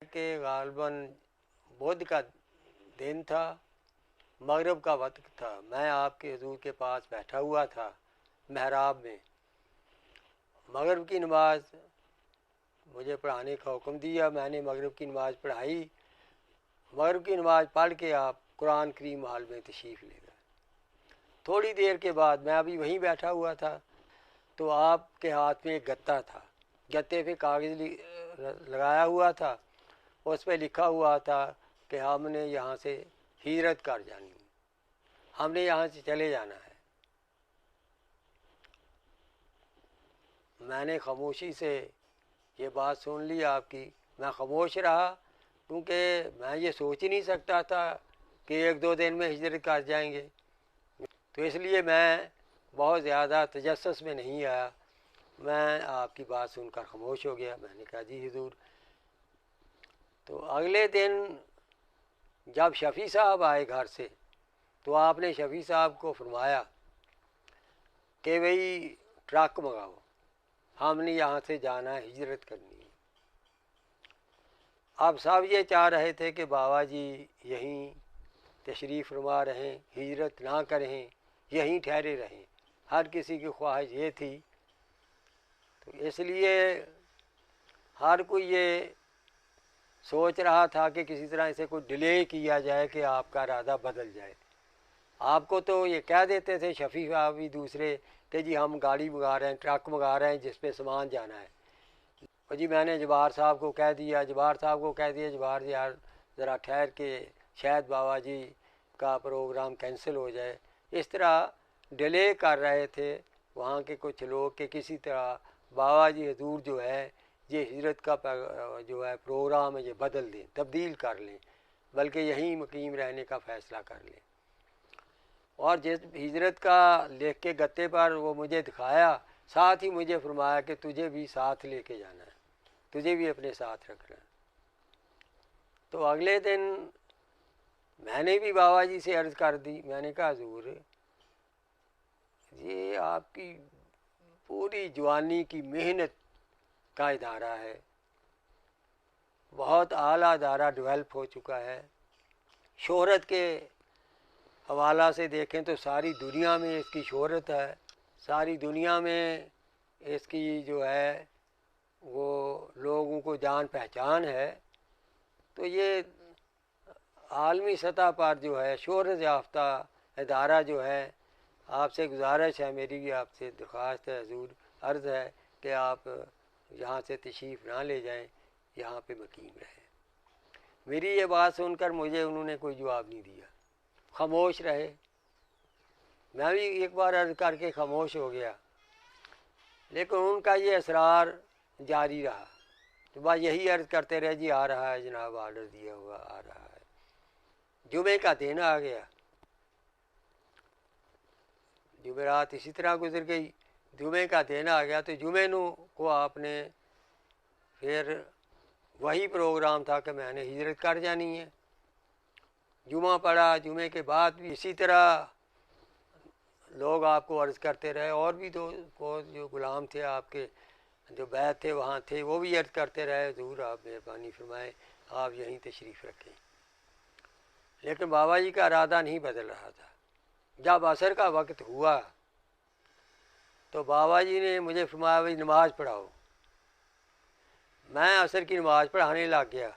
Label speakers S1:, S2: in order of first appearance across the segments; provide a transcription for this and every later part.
S1: के गालबन बुध का दिन था, मगरिब का वक्त था। मैं आपके हुजूर के पास बैठा हुआ था महराब में। मगरिब की नमाज मुझे पढ़ाने का हुक्म दिया, मैंने मगरिब की नमाज पढ़ाई। मगरिब की नमाज पढ़ के आप कुरान करीम हाल में तशरीफ़ ले गए। थोड़ी देर के बाद मैं अभी वहीं बैठा हुआ था तो आपके हाथ में एक गत्ता था, गत्ते पे कागज़ लगाया हुआ था। उस पर लिखा हुआ था कि हमने यहाँ से हिजरत कर जानी, हमने यहाँ से चले जाना है। मैंने खामोशी से ये बात सुन ली आपकी। मैं खामोश रहा क्योंकि मैं ये सोच ही नहीं सकता था कि एक दो दिन में हिजरत कर जाएंगे। तो इसलिए मैं बहुत ज़्यादा तजस्सुस में नहीं आया। मैं आपकी बात सुनकर खामोश हो गया। मैंने कहा जी हुजूर। तो अगले दिन जब शफ़ी साहब आए घर से तो आपने शफ़ी साहब को फरमाया कि भाई ट्रक मंगाओ, हमने यहाँ से जाना है, हिजरत करनी है। अब सब ये चाह रहे थे कि बाबा जी यहीं तशरीफ़ फरमा रहें, हिजरत ना करें, यहीं ठहरे रहें। हर किसी की ख्वाहिश ये थी। तो इसलिए हर कोई ये सोच रहा था कि किसी तरह इसे कोई डिले किया जाए कि आपका इरादा बदल जाए। आपको तो ये कह देते थे शफ़ी साहब भी दूसरे कि जी हम गाड़ी मंगा रहे हैं, ट्रक मंगा रहे हैं जिस पे सामान जाना है। और जी मैंने जवाहर साहब को कह दिया, जवाहर यार ज़रा ठहर के, शायद बाबा जी का प्रोग्राम कैंसिल हो जाए। इस तरह डिले कर रहे थे वहाँ के कुछ लोग कि किसी तरह बाबा जी हजूर जो है ये हिजरत का जो है प्रोग्राम है ये बदल दें, तब्दील कर लें, बल्कि यहीं मुकीम रहने का फ़ैसला कर लें। और जिस हिजरत का लिख के गत्ते पर वो मुझे दिखाया, साथ ही मुझे फरमाया कि तुझे भी साथ लेके जाना है, तुझे भी अपने साथ रखना है। तो अगले दिन मैंने भी बाबा जी से अर्ज़ कर दी। मैंने कहा हुजूर ये आपकी पूरी जवानी की मेहनत का इदारा है, बहुत आला इदारा डेवलप हो चुका है। शोहरत के हवाला से देखें तो सारी दुनिया में इसकी शोहरत है, सारी दुनिया में इसकी जो है वो लोगों को जान पहचान है। तो ये आलमी सतह पर जो है शोहरत याफ्ता इदारा जो है, आपसे गुजारिश है, मेरी भी आपसे दरख्वास्त है हुजूर, अर्ज़ है कि आप यहाँ से तशरीफ़ ना ले जाएं, यहाँ पे मकीम रहें। मेरी ये बात सुनकर मुझे उन्होंने कोई जवाब नहीं दिया, खामोश रहे। मैं भी एक बार अर्ज़ करके खामोश हो गया, लेकिन उनका ये असरार जारी रहा। तो बस यही अर्ज़ करते रहे जी आ रहा है जनाब, आर्डर दिया हुआ आ रहा है। जुमे का दिन आ गया, जुमेरात इसी तरह गुजर गई, जुमे का दिन आ गया। तो जुमे को आपने फिर वही प्रोग्राम था कि मैंने हिजरत कर जानी है। जुमा पड़ा, जुमे के बाद भी इसी तरह लोग आपको अर्ज़ करते रहे। और भी दो को जो गुलाम थे आपके जो बैत थे वहाँ थे, वो भी अर्ज़ करते रहे हुजूर आप मेहरबानी फरमाएं, आप यहीं तशरीफ़ रखें। लेकिन बाबा जी का इरादा नहीं बदल रहा था। जब असर का वक्त हुआ तो बाबा जी ने मुझे फरमाया भाई नमाज़ पढ़ाओ। मैं असर की नमाज़ पढ़ाने लग गया।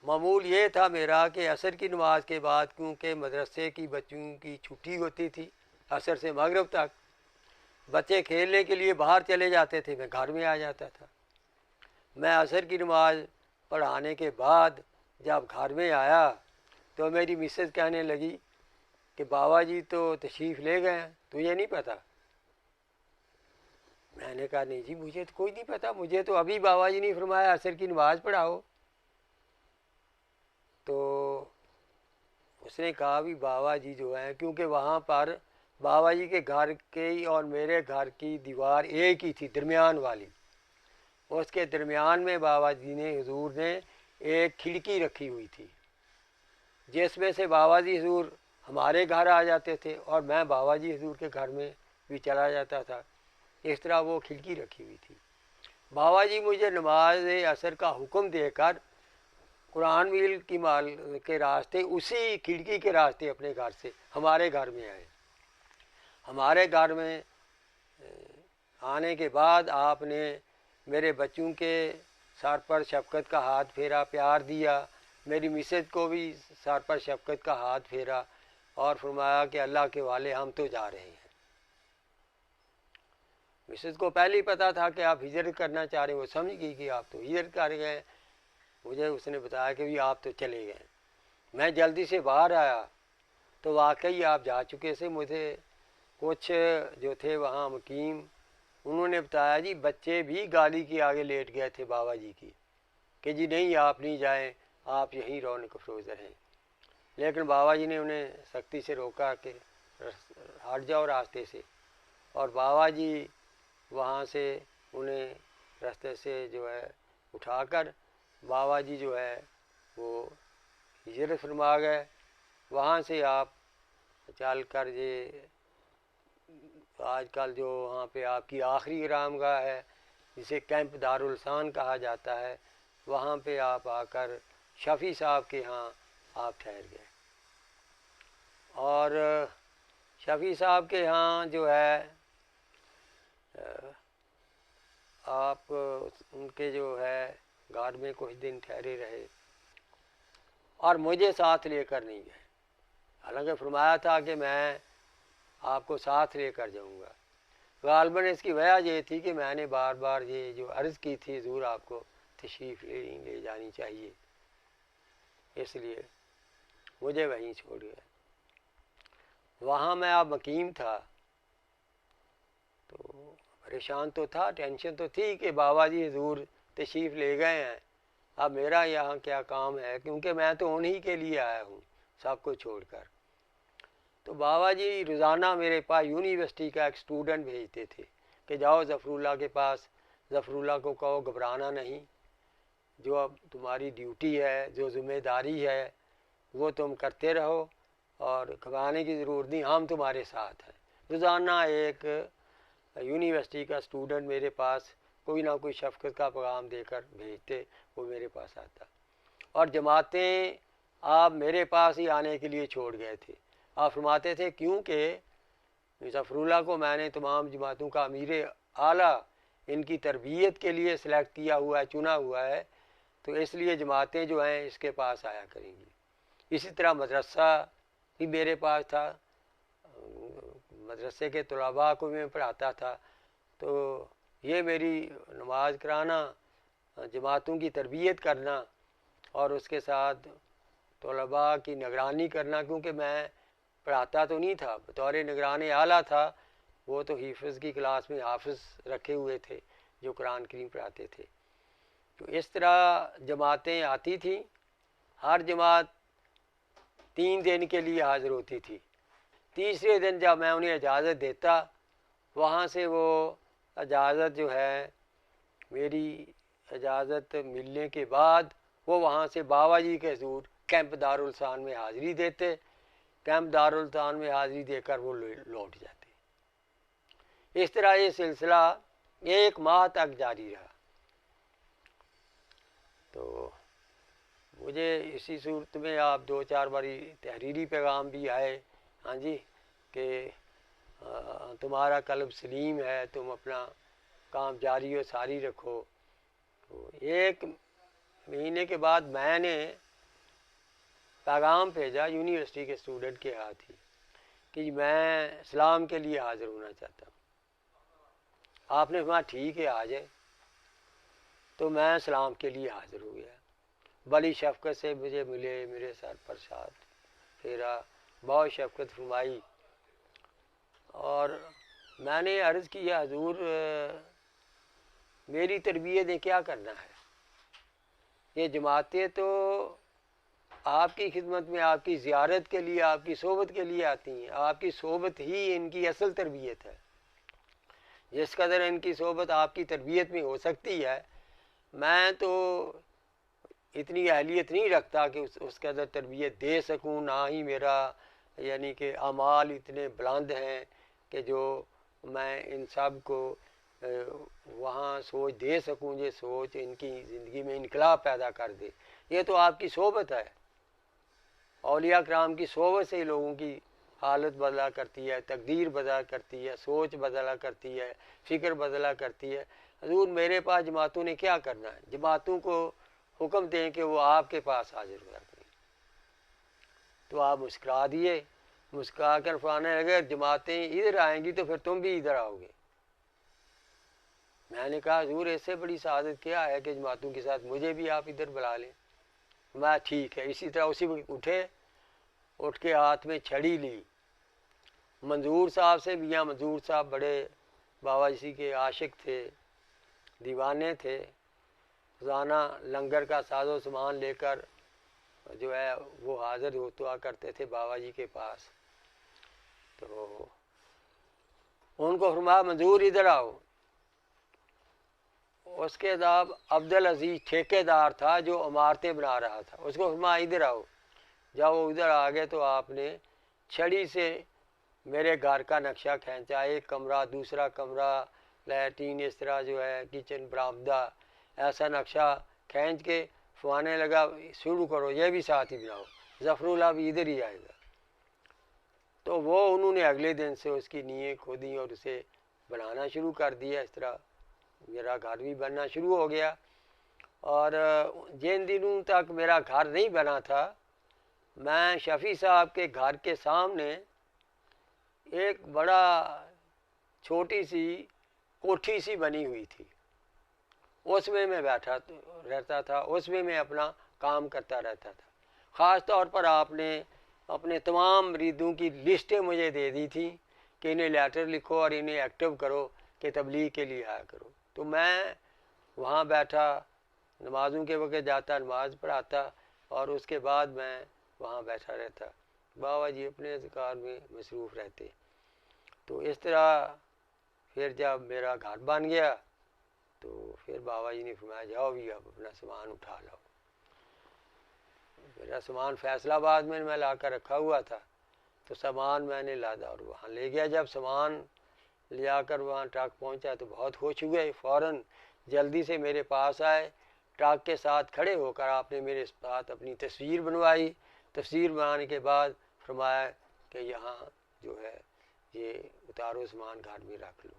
S1: मामूल ये था मेरा कि असर की नमाज के बाद, क्योंकि मदरसे की बच्चों की छुट्टी होती थी असर से मगरिब तक, बच्चे खेलने के लिए बाहर चले जाते थे, मैं घर में आ जाता था। मैं असर की नमाज पढ़ाने के बाद जब घर में आया तो मेरी मिसेज़ कहने लगी कि बाबा जी तो तशरीफ़ ले गए हैं, तुझे नहीं पता? मैंने कहा नहीं जी मुझे तो कोई नहीं पता, मुझे तो अभी बाबा जी ने फरमाया असर की नमाज़ पढ़ाओ। तो उसने कहा भी बाबा जी जो हैं, क्योंकि वहाँ पर बाबा जी के घर की और मेरे घर की दीवार एक ही थी, दरमियान वाली। उसके दरमियान में बाबा जी ने, हुजूर ने एक खिड़की रखी हुई थी जिसमें से बाबा जी हुजूर हमारे घर आ जाते थे और मैं बाबा जी हुजूर के घर में भी चला जाता था। इस तरह वो खिड़की रखी हुई थी। बाबा जी मुझे नमाज असर का हुक्म देकर कुरान मील की माल के रास्ते, उसी खिड़की के रास्ते अपने घर से हमारे घर में आए। हमारे घर में आने के बाद आपने मेरे बच्चों के सर पर शफकत का हाथ फेरा, प्यार दिया। मेरी मिसेज को भी सर पर शफकत का हाथ फेरा और फरमाया कि अल्लाह के वाले हम तो जा रहे हैं। मिसेज को पहले ही पता था कि आप हिजरत करना चाह रहे हैं, वो समझ गई कि आप तो हिजरत कर गए। मुझे उसने बताया कि भी आप तो चले गए। मैं जल्दी से बाहर आया तो वाकई आप जा चुके थे। मुझे कुछ जो थे वहाँ मुकीम, उन्होंने बताया जी बच्चे भी गाड़ी के आगे लेट गए थे बाबा जी की, कि जी नहीं आप नहीं जाएं, आप यहीं रौनक अफरोज़ रहें। लेकिन बाबा जी ने उन्हें सख्ती से रोका कि हट जाओ रास्ते से, और बाबा जी वहाँ से उन्हें रास्ते से जो है उठाकर बाबा जी जो है वो हिजरत फरमा गए। वहाँ से आप चल कर ये आजकल जो वहाँ पे आपकी आखिरी विरामगाह है, जिसे कैंप दारुल एहसान कहा जाता है, वहाँ पे आप आकर शफ़ी साहब के यहाँ आप ठहर गए। और शफ़ी साहब के यहाँ जो है आप उनके जो है घर में कुछ दिन ठहरे रहे और मुझे साथ लेकर नहीं गए। हालांकि फरमाया था कि मैं आपको साथ लेकर जाऊंगा। गालबन इसकी वजह ये थी कि मैंने बार बार ये जो अर्ज़ की थी ज़रूर आपको तशरीफ़ ले जानी चाहिए, इसलिए मुझे वहीं छोड़ गए। वहाँ मैं अब मकीम था तो परेशान तो था, टेंशन तो थी कि बाबा जी हुज़ूर तशरीफ़ ले गए हैं, अब मेरा यहाँ क्या काम है, क्योंकि मैं तो उन्हीं के लिए आया हूँ सब कुछ छोड़कर। तो बाबा जी रोज़ाना मेरे पास यूनिवर्सिटी का एक स्टूडेंट भेजते थे कि जाओ ज़फ़रुल्लाह के पास, ज़फ़रुल्लाह को कहो घबराना नहीं, जो अब तुम्हारी ड्यूटी है, जो ज़िम्मेदारी है वो तुम करते रहो और घबराने की ज़रूरत नहीं, हम तुम्हारे साथ हैं। रोज़ाना एक यूनिवर्सिटी का स्टूडेंट मेरे पास कोई ना कोई शफ़क़त का पैगाम देकर भेजते, वो मेरे पास आता। और जमातें आप मेरे पास ही आने के लिए छोड़ गए थे। आप फरमाते थे क्योंकि ज़फ़रुल्लाह को मैंने तमाम जमातों का अमीर आला इनकी तरबियत के लिए सिलेक्ट किया हुआ है, चुना हुआ है, तो इसलिए जमातें जो हैं इसके पास आया करेंगी। इसी तरह मदरसा भी मेरे पास था, मदरसे के तलबा को भी मैं पढ़ाता था। तो ये मेरी नमाज कराना, जमातों की तरबियत करना और उसके साथ तलबा की निगरानी करना, क्योंकि मैं पढ़ाता तो नहीं था, बतौर निगरान आला था, वो तो हिफ्ज़ की क्लास में हाफिज़ रखे हुए थे जो कुरान करीम पढ़ाते थे। तो इस तरह जमातें आती थी, हर जमात 3 दिन के लिए हाज़िर होती थी। तीसरे दिन जब मैं उन्हें इजाज़त देता, वहाँ से वो इजाज़त जो है, मेरी इजाज़त मिलने के बाद वो वहाँ से बाबा जी के हुज़ूर कैंप दारुल एहसान में हाज़िरी देते। कैंप दारुल एहसान में हाज़िरी देकर वो लौट जाते। इस तरह ये सिलसिला 1 माह तक जारी रहा। तो मुझे इसी सूरत में आप 2-4 बारी तहरीरी पैगाम भी आए, हाँ जी, कि तुम्हारा कल्ब सलीम है, तुम अपना काम जारी और सारी रखो। तो 1 महीने के बाद मैंने पैगाम भेजा यूनिवर्सिटी के स्टूडेंट के हाथ ही कि मैं इस्लाम के लिए हाज़िर होना चाहता हूँ। आपने कहा ठीक है आ जाए। तो मैं इस्लाम के लिए हाज़िर हो गया। बड़ी शफ़क़त से मुझे मिले, मेरे सर पर साथ फेरा, बहुत शफ़क़त फरमाई और मैंने अर्ज़ किया हुज़ूर मेरी तरबियत ने क्या करना है, ये जमातें तो आपकी खिदमत में, आपकी ज़ियारत के लिए, आपकी सोबत के लिए आती हैं, आपकी सोबत ही इनकी असल तरबियत है। जिस कदर इनकी सोबत आपकी तरबियत में हो सकती है, मैं तो इतनी अहलियत नहीं रखता कि उस कदर तरबियत दे सकूं, ना ही मेरा यानी कि अमाल इतने बुलंद हैं कि जो मैं इन सब को वहाँ सोच दे सकूँ, ये सोच इनकी ज़िंदगी में इनकलाब पैदा कर दे। ये तो आपकी सोबत है, औलिया कराम की सोबत से ही लोगों की हालत बदला करती है, तकदीर बदला करती है, सोच बदला करती है, फ़िक्र बदला करती है। हजूर मेरे पास जमातों ने क्या करना है? जमातों को हुक्म दें कि वो आपके पास हाजिर हो करें। तो आप मुस्कुरा दिए, मुस्कुरा कर फरमाने लगे अगर जमातें इधर आएंगी तो फिर तुम भी इधर आओगे। मैंने कहा हजूर इससे बड़ी सआदत क्या है कि जमातों के साथ मुझे भी आप इधर बुला लें। मैं ठीक है। इसी तरह उसी वक्त उठे, उठ के हाथ में छड़ी ली। मंजूर साहब से, मियाँ मंजूर साहब बड़े बाबा जी के आशिक थे, दीवाने थे। रोज़ाना लंगर का साजो सामान लेकर जो है वो हाजिर होता करते थे बाबा जी के पास। तो उनको फरमाया मंजूर इधर आओ। उसके बाद अब्दुल अजीज ठेकेदार था जो इमारतें बना रहा था, उसको फरमाया इधर आओ। जब वो उधर आ गए तो आपने छड़ी से मेरे घर का नक्शा खींचा, एक कमरा, दूसरा कमरा, लैट्रीन, इस तरह जो है किचन, बरामदा, ऐसा नक्शा खींच के फरमाने लगा शुरू करो, ये भी साथ ही बनाओ, ज़फ़रुल्लाह भी इधर ही आएगा। तो वो उन्होंने अगले दिन से उसकी नींहें खोदी और उसे बनाना शुरू कर दिया। इस तरह मेरा घर भी बनना शुरू हो गया। और जिन दिनों तक मेरा घर नहीं बना था, मैं शफ़ी साहब के घर के सामने एक बड़ा छोटी सी कोठी सी बनी हुई थी, उसमें मैं बैठा रहता था, उसमें मैं अपना काम करता रहता था। ख़ास तौर पर आपने अपने तमाम मरीदों की लिस्टें मुझे दे दी थी कि इन्हें लेटर लिखो और इन्हें एक्टिव करो कि तबलीग के लिए आया करो। तो मैं वहाँ बैठा, नमाज़ों के वक्त जाता, नमाज़ पढ़ाता और उसके बाद मैं वहाँ बैठा रहता। बाबा जी अपने ज़िक्र में मसरूफ़ रहते। तो इस तरह फिर जब मेरा घर बन गया तो फिर बाबा जी ने फरमाया जाओ भी अब अपना सामान उठा लो। मेरा सामान फैसलाबाद में मैं ला कर रखा हुआ था, तो सामान मैंने लादा और वहाँ ले गया। जब सामान ले आकर वहाँ ट्रक पहुँचा तो बहुत खुश हुए, फ़ौरन जल्दी से मेरे पास आए, ट्रक के साथ खड़े होकर आपने मेरे साथ अपनी तस्वीर बनवाई। तस्वीर बनाने के बाद फरमाया कि यहाँ जो है ये उतारो सामान, घर में रख लो।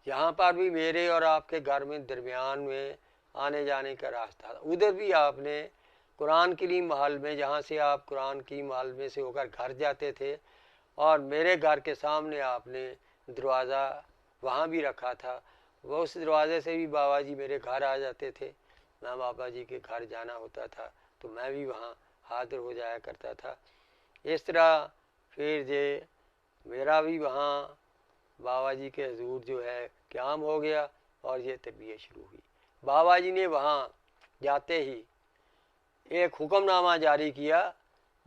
S1: यहाँ पर भी मेरे और आपके घर में दरमियान में आने जाने का रास्ता था। उधर भी आपने कुरान करीम महल में, जहाँ से आप कुरान की महल में से होकर घर जाते थे, और मेरे घर के सामने आपने दरवाज़ा वहाँ भी रखा था। वो उस दरवाज़े से भी बाबा जी मेरे घर आ जाते थे। मैं बाबा जी के घर जाना होता था तो मैं भी वहाँ हाजिर हो जाया करता था। इस तरह फिर जे मेरा भी वहाँ बाबा जी के हजूर जो है क़याम हो गया और ये तरबियत शुरू हुई। बाबा जी ने वहाँ जाते ही एक हुक्मनामा जारी किया,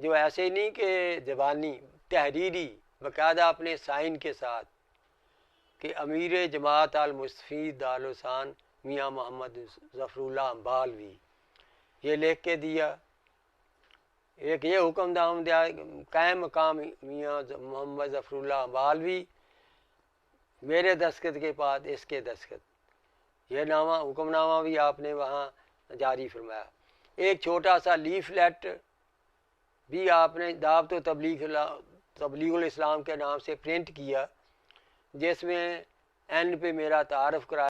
S1: जो ऐसे नहीं कि ज़बानी, तहरीरी, बाकायदा अपने साइन के साथ, कि अमीर जमात अल मुस्तफ़ीद दालुसान मियाँ मोहम्मद ज़फ़रुल्लाह अम्बालवी, ये लिख के दिया। एक ये हुक्म दिया कायम मकाम मियाँ मोहम्मद ज़फ़रुल्लाह अम्बालवी, मेरे दस्तखत के बाद इसके दस्तखत, यह नामा हुक्मनामा भी आपने वहाँ जारी फरमाया। एक छोटा सा लीफलेट भी आपने दावत व तबलीगुल इस्लाम के नाम से प्रिंट किया, जिसमें एंड पे मेरा तारफ़ कराया।